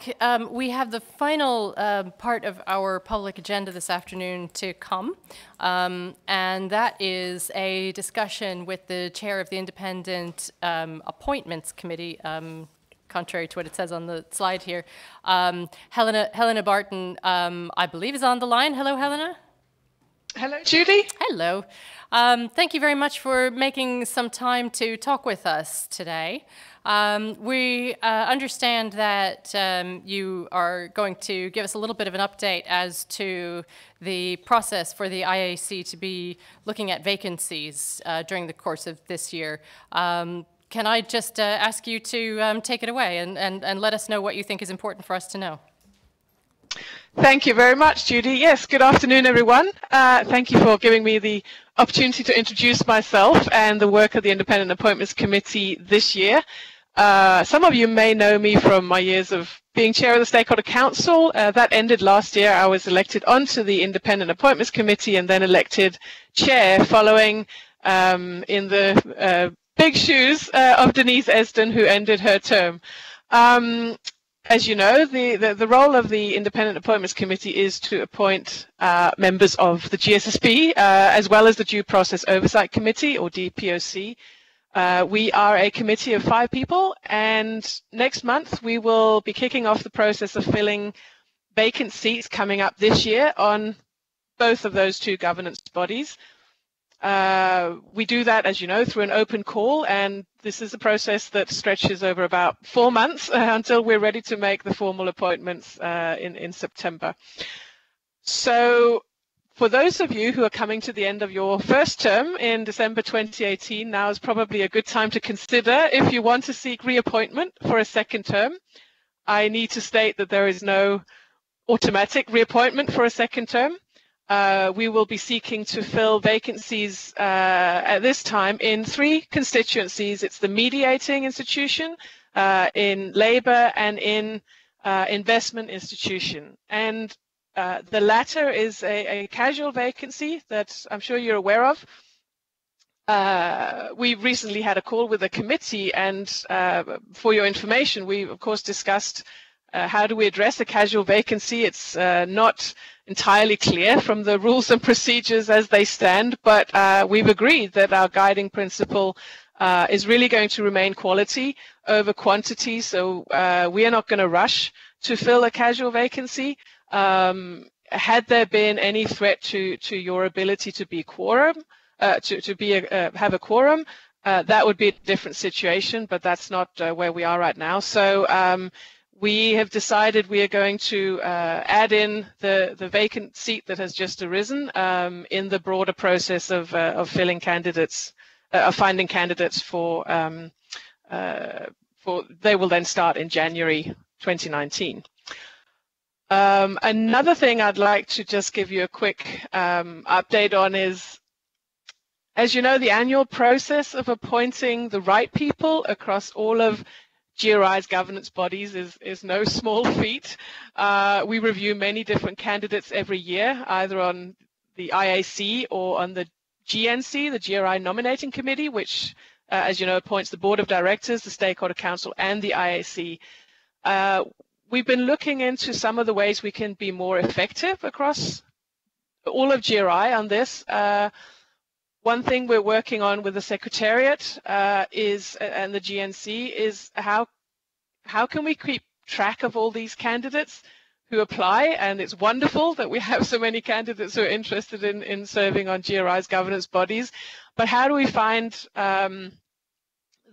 back. We have the final part of our public agenda this afternoon to come, and that is a discussion with the chair of the Independent Appointments Committee, contrary to what it says on the slide here. Helena Barton, I believe, is on the line. Hello, Helena. Hello, Judy. Hello. Thank you very much for making some time to talk with us today. We understand that you are going to give us a little bit of an update as to the process for the IAC to be looking at vacancies during the course of this year. Can I just ask you to take it away and let us know what you think is important for us to know? Thank you very much, Judy. Yes, good afternoon, everyone. Thank you for giving me the opportunity to introduce myself and the work of the Independent Appointments Committee this year. Some of you may know me from my years of being chair of the Stakeholder Council. That ended last year. I was elected onto the Independent Appointments Committee and then elected chair following in the big shoes of Denise Esden, who ended her term. As you know, the role of the Independent Appointments Committee is to appoint members of the GSSB, as well as the Due Process Oversight Committee, or DPOC. We are a committee of 5 people, and next month we will be kicking off the process of filling vacant seats coming up this year on both of those 2 governance bodies. We do that, as you know, through an open call, and this is a process that stretches over about 4 months until we're ready to make the formal appointments in September. So for those of you who are coming to the end of your first term in December 2018, now is probably a good time to consider if you want to seek reappointment for a second term. I need to state that there is no automatic reappointment for a second term. We will be seeking to fill vacancies at this time in 3 constituencies. It's the mediating institution, in labour, and in investment institution. And the latter is a casual vacancy that I'm sure you're aware of. We recently had a call with the committee, and for your information, we of course discussed how do we address a casual vacancy. It's not entirely clear from the rules and procedures as they stand, but we've agreed that our guiding principle is really going to remain quality over quantity. So we are not going to rush to fill a casual vacancy. Had there been any threat to your ability to be quorum, have a quorum, that would be a different situation, but that's not where we are right now. So we have decided we are going to add in the vacant seat that has just arisen in the broader process of filling candidates, of finding candidates for. They will then start in January 2019. Another thing I'd like to just give you a quick update on is, as you know, the annual process of appointing the right people across all of GRI's governance bodies is no small feat. We review many different candidates every year, either on the IAC or on the GNC, the GRI Nominating Committee, which, as you know, appoints the Board of Directors, the Stakeholder Council, and the IAC. We've been looking into some of the ways we can be more effective across all of GRI on this. One thing we're working on with the Secretariat and the GNC is how can we keep track of all these candidates who apply, and it's wonderful that we have so many candidates who are interested in serving on GRI's governance bodies, but how do we find the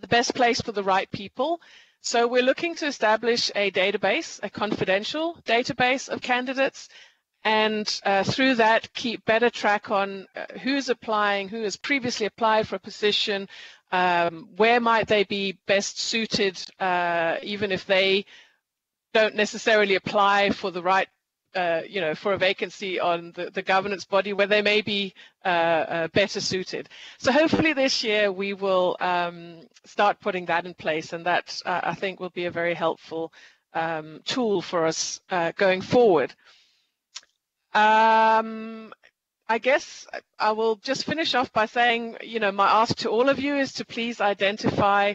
best place for the right people? So we're looking to establish a database, a confidential database of candidates, and through that keep better track on who's applying, who has previously applied for a position, where might they be best suited, even if they don't necessarily apply for the right, for a vacancy on the governance body, where they may be better suited. So hopefully this year we will start putting that in place, and that I think will be a very helpful tool for us going forward. I guess I will just finish off by saying, my ask to all of you is to please identify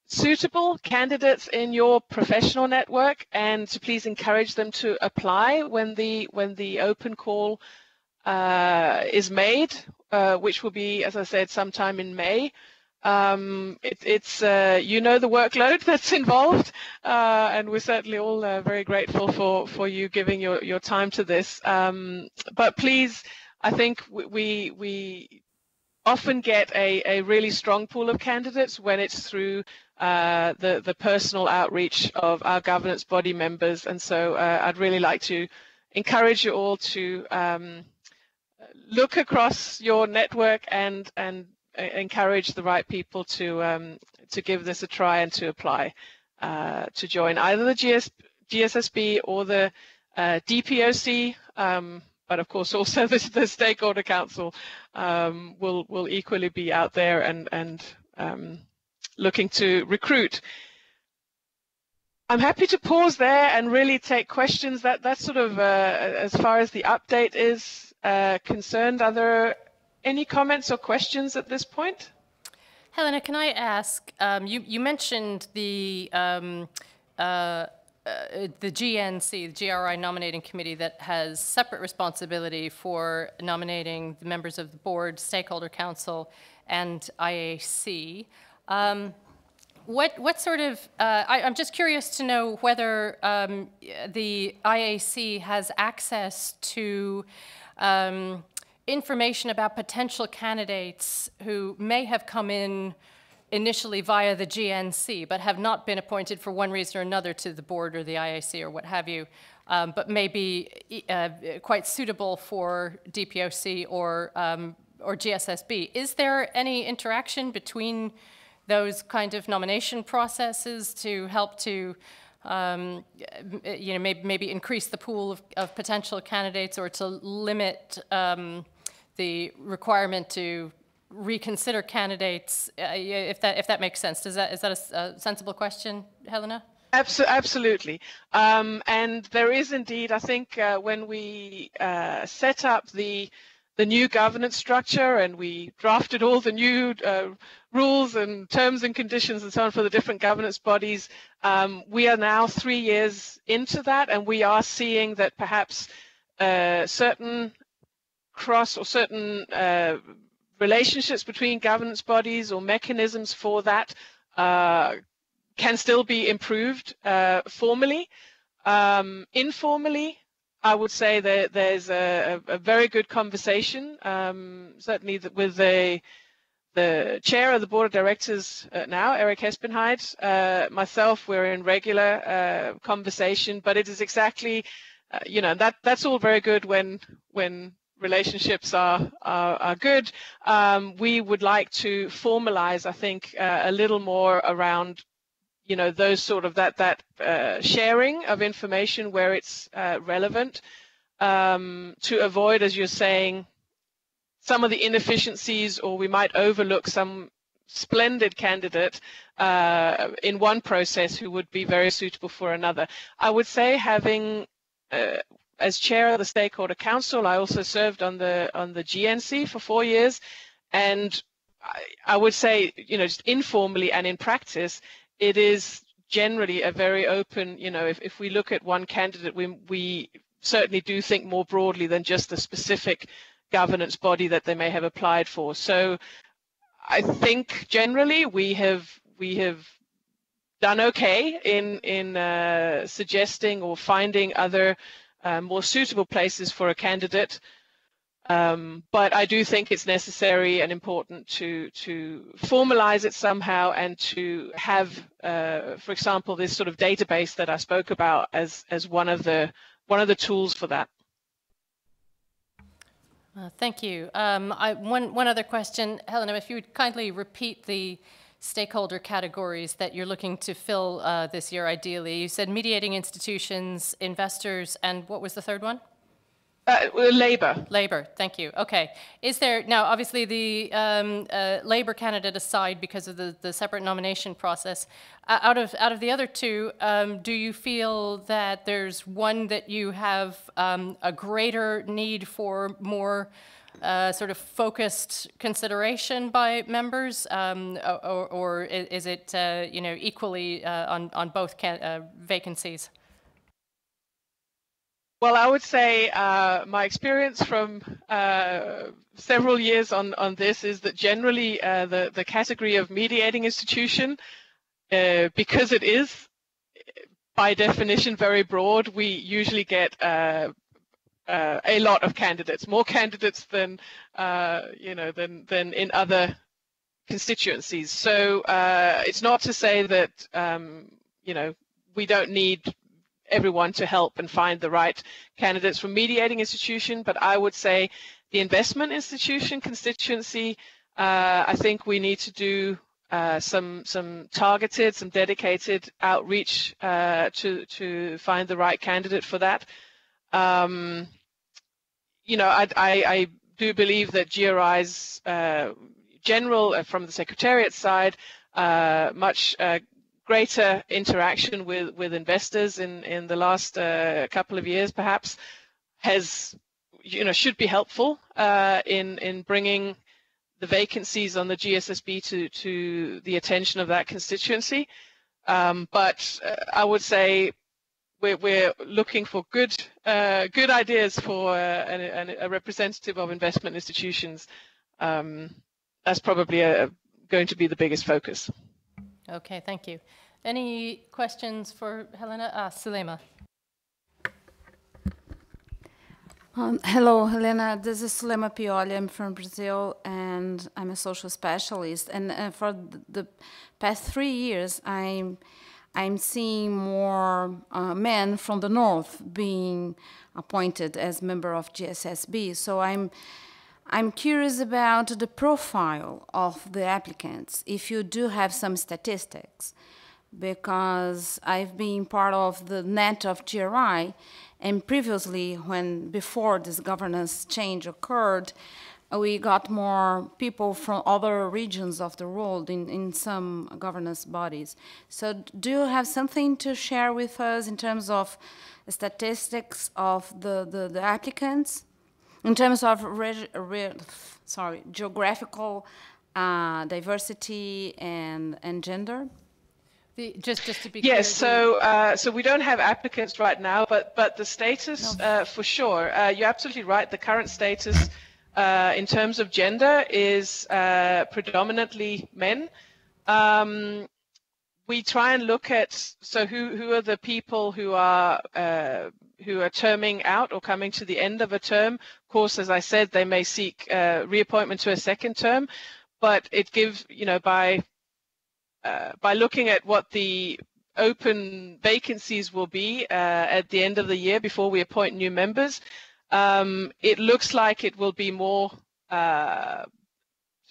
suitable candidates in your professional network, and to please encourage them to apply when the open call is made, which will be, as I said, sometime in May. It's you know, the workload that's involved, and we're certainly all very grateful for you giving your time to this. But please, I think we often get a really strong pool of candidates when it's through the personal outreach of our governance body members, and so I'd really like to encourage you all to look across your network and encourage the right people to give this a try and to apply to join either the GSSB or the DPOC, but of course also the Stakeholder Council will equally be out there and looking to recruit. I'm happy to pause there and really take questions. That's sort of as far as the update is concerned. Are there any comments or questions at this point? Helena, can I ask, you mentioned the GNC, the GRI nominating committee, that has separate responsibility for nominating the members of the board, Stakeholder Council, and IAC. What sort of, I'm just curious to know whether the IAC has access to information about potential candidates who may have come in initially via the GNC, but have not been appointed for one reason or another to the board or the IAC or what have you, but may be quite suitable for DPOC or GSSB. Is there any interaction between those kind of nomination processes to help to you know, maybe increase the pool of potential candidates, or to limit the requirement to reconsider candidates, if that makes sense? Is that a sensible question, Helena? Absolutely. And there is indeed, I think, when we set up the new governance structure and we drafted all the new rules and terms and conditions and so on for the different governance bodies, we are now 3 years into that, and we are seeing that perhaps certain relationships between governance bodies or mechanisms for that can still be improved formally. Informally, I would say that there's a very good conversation, certainly with the chair of the board of directors now, Eric Hespenheid, myself, we're in regular conversation, but it is exactly, you know, that's all very good when relationships are good. We would like to formalize, I think, a little more around, you know, those sort of that sharing of information where it's relevant, to avoid, as you're saying, some of the inefficiencies, or we might overlook some splendid candidate in one process who would be very suitable for another. I would say, having as chair of the Stakeholder Council, I also served on the GNC for 4 years, and I would say, you know, just informally and in practice, it is generally a very open, you know, if we look at one candidate, we certainly do think more broadly than just the specific governance body that they may have applied for. So I think generally we have done okay in suggesting or finding other more suitable places for a candidate. But I do think it's necessary and important to formalize it somehow, and to have, for example, this sort of database that I spoke about as one of the tools for that. Thank you. One other question, Helena, if you would kindly repeat the stakeholder categories that you're looking to fill this year, ideally. You said mediating institutions, investors, and what was the third one? Labor. Labor, thank you. Okay. Is there, now obviously the Labor candidate aside, because of the separate nomination process, out of the other two, do you feel that there's one that you have a greater need for more sort of focused consideration by members, or is it you know, equally on both vacancies? Well, I would say my experience from several years on this is that generally the category of mediating institution, because it is by definition very broad, we usually get a lot of candidates, more candidates than you know, than in other constituencies. So it's not to say that you know, we don't need everyone to help and find the right candidates from mediating institution, but I would say the investment institution constituency, I think we need to do some targeted, some dedicated outreach to find the right candidate for that. You know, I do believe that GRI's general, from the Secretariat side, much greater interaction with investors in the last couple of years, perhaps, has, you know, should be helpful in bringing the vacancies on the GSSB to the attention of that constituency. But I would say we're looking for good ideas for a representative of investment institutions. That's probably going to be the biggest focus. Okay, thank you. Any questions for Helena? Sulema. Hello, Helena. This is Sulema Pioli. I'm from Brazil, and I'm a social specialist. And for the past 3 years, I'm seeing more men from the north being appointed as member of GSSB. So I'm curious about the profile of the applicants, if you do have some statistics, because I've been part of the net of GRI, and previously, before this governance change occurred, we got more people from other regions of the world in some governance bodies. So do you have something to share with us in terms of statistics of the applicants? In terms of geographical diversity and gender? Just to be clear. Yes, so we don't have applicants right now, but the status, for sure. You're absolutely right. The current status in terms of gender is predominantly men. We try and look at, so who are the people who are terming out or coming to the end of a term. Of course, as I said, they may seek reappointment to a second term, but it gives, you know, by looking at what the open vacancies will be at the end of the year before we appoint new members, it looks like it will be more, sort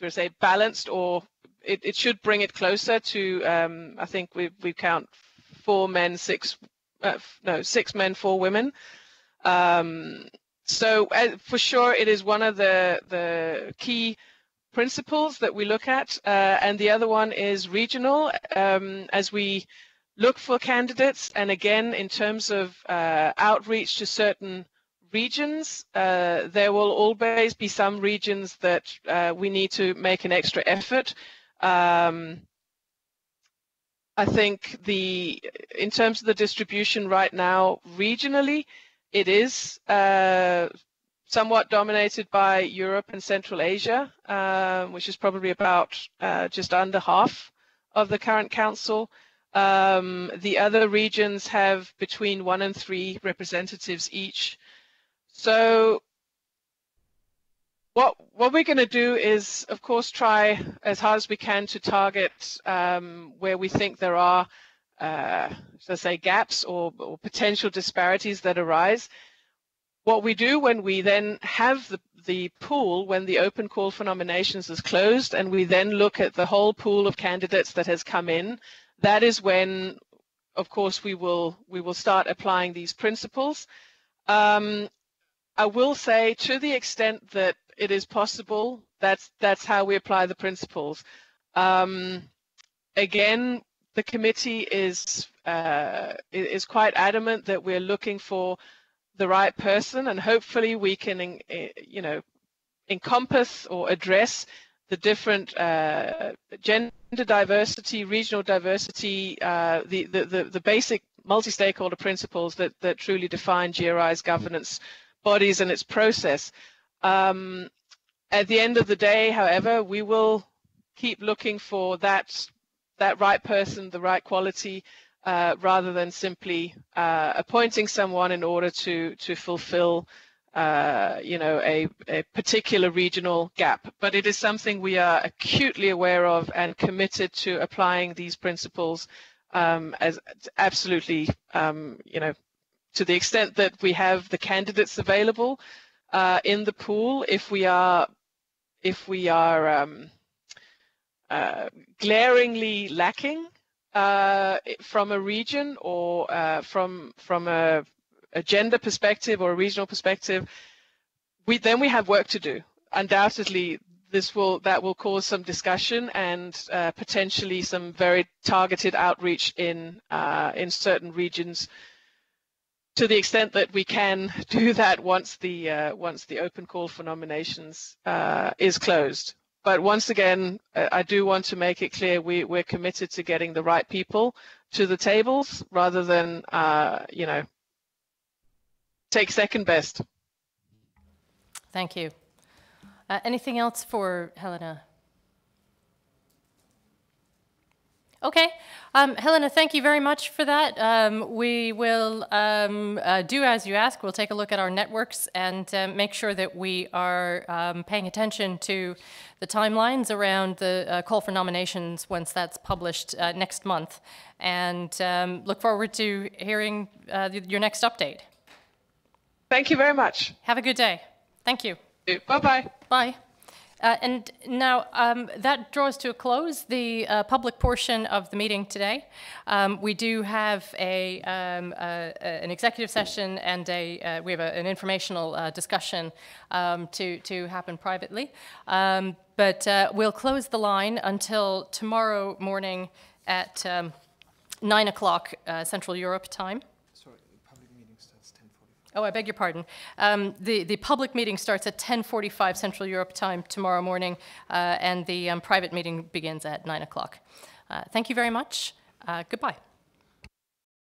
of say, balanced, or it should bring it closer to, I think we count 4 men, 6 men, 4 women. So for sure, it is one of the key principles that we look at, and the other one is regional. As we look for candidates, and again, in terms of outreach to certain regions, there will always be some regions that we need to make an extra effort. I think in terms of the distribution right now, regionally, it is somewhat dominated by Europe and Central Asia, which is probably about just under half of the current council. The other regions have between 1 and 3 representatives each. So what we're going to do is, of course, try as hard as we can to target where we think there are, so say, gaps or potential disparities that arise. What we do when we then have the pool, when the open call for nominations is closed, and we then look at the whole pool of candidates that has come in, that is when, of course, we will start applying these principles. I will say, to the extent that it is possible, that's how we apply the principles. Again, the committee is quite adamant that we're looking for the right person, and hopefully we can, you know, encompass or address the different gender diversity, regional diversity, the basic multi-stakeholder principles that truly define GRI's governance bodies and its process. At the end of the day, however, we will keep looking for that right person, the right quality, rather than simply appointing someone in order to fulfill you know, a particular regional gap. But it is something we are acutely aware of and committed to applying these principles as absolutely, you know, to the extent that we have the candidates available in the pool. If we are glaringly lacking from a region or from a gender perspective or a regional perspective, then we have work to do. Undoubtedly, that will cause some discussion and potentially some very targeted outreach in certain regions, to the extent that we can do that once the open call for nominations is closed. But once again, I do want to make it clear we're committed to getting the right people to the tables rather than you know, take second best. Thank you. Anything else for Helena? Okay. Helena, thank you very much for that. We will do as you ask. We'll take a look at our networks and make sure that we are paying attention to the timelines around the call for nominations once that's published next month, and look forward to hearing your next update. Thank you very much. Have a good day. Thank you. Bye-bye. Bye. And now that draws to a close the public portion of the meeting today. We do have an executive session and we have an informational discussion to happen privately. But we'll close the line until tomorrow morning at 9 o'clock Central Europe time. Oh, I beg your pardon. The public meeting starts at 10:45 Central Europe time tomorrow morning, and the private meeting begins at 9 o'clock. Thank you very much. Goodbye.